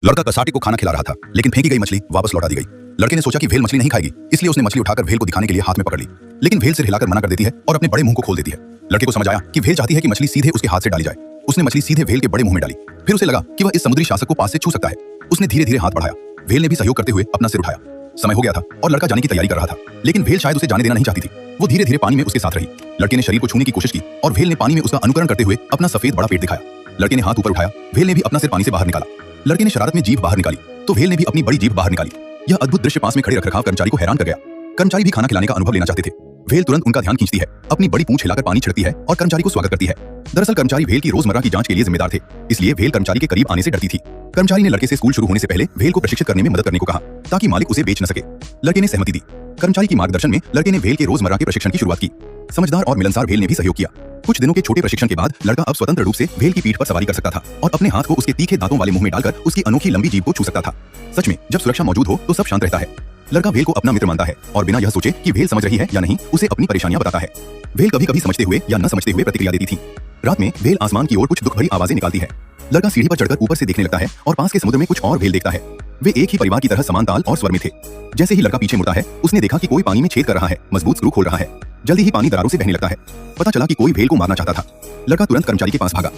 लड़का कसाटे को खाना खिला रहा था, लेकिन फेंकी गई मछली वापस लौटा दी गई। लड़के ने सोचा कि भेल मछली नहीं खाएगी, इसलिए उसने मछली उठाकर भेल को दिखाने के लिए हाथ में पकड़ ली। लेकिन भेल सिर हिलाकर मना कर देती है और अपने बड़े मुंह को खोल देती है। लड़के को समझ आया कि भेल चाहती है कि मछली सीधे उसके हाथ से डाली जाए। उसने मछली सीधे भेल के बड़े मुंह में डाली। फिर उसे लगा कि वह इस समुद्री शासक को पास से छू सकता है। उसने धीरे धीरे हाथ बढ़ाया। भेल ने भी सहयोग करते हुए अपना सिर उठाया। समय हो गया था और लड़का जाने की तैयारी कर रहा था, लेकिन भेल शायद उसे जाने देना नहीं चाहती थी। वो धीरे धीरे पानी में उसके साथ रही। लड़के ने शरीर को छूने की कोशिश की और भेल ने पानी में उसका अनुकरण करते हुए अपना सफेद बड़ा पेट दिखाया। लड़के ने हाथ ऊपर उठाया। भेल ने भी अपना सिर पानी से बाहर निकाला। लड़के ने शरारत में जीभ बाहर निकाली तो भेल ने भी अपनी बड़ी जीभ बाहर निकाली। यह अद्भुत दृश्य पास में खड़े रखरखाव कर्मचारी को हैरान कर गया। कर्मचारी भी खाना खिलाने का अनुभव लेना चाहते थे। भेल तुरंत उनका ध्यान खींचती है, अपनी बड़ी पूंछ हिलाकर पानी छिड़कती है और कर्मचारी को स्वागत करती है। दरअसल कर्मचारी भेल की रोजमर्रा की जांच के लिए जिम्मेदार थे, इसलिए भेल कर्मचारी के करीब आने से डरती थी। कर्मचारी ने लड़के से स्कूल शुरू होने से पहले भेल को प्रशिक्षित करने में मदद करने को कहा, ताकि मालिक उसे बेच न सके। लड़के ने सहमति दी। कर्मचारी की मार्गदर्शन में लड़के ने भेल के रोजमर्रा के प्रशिक्षण की शुरुआत की। समझदार और मिलनसार भेल ने भी सहयोग किया। कुछ दिनों के छोटे प्रशिक्षण के बाद लड़का अब स्वतंत्र रूप से भेल की पीठ पर सवारी कर सकता था और अपने हाथ को उसके तीखे दांतों वाले मुंह में डालकर उसकी अनोखी लंबी जीभ को छू सकता था। सच में, जब सुरक्षा मौजूद हो तो सब शांत रहता है। लड़का भेल को अपना मित्र मानता है और बिना यह सोचे कि भेल समझ रही है या नहीं, उसे अपनी परेशानियां बताता है। भेल कभी कभी समझते हुए या न समझते हुए प्रतिक्रिया देती थी। रात में भेल आसमान की ओर कुछ दुख भरी आवाजें निकालती है। लड़का सीढ़ी पर चढ़कर ऊपर से देखने लगता है और पास के समुद्र में कुछ और भेल देखता है। वे एक ही परिवार की तरह समान ताल और स्वर में थे। जैसे ही लड़का पीछे मुड़ता है, उसने देखा कि कोई पानी में छेद कर रहा है, मजबूत स्क्रू खोल रहा है। जल्दी ही पानी दरारों से बहने लगता है। पता चला कि कोई भेल को मारना चाहता था। लड़का तुरंत कर्मचारी के पास भागा।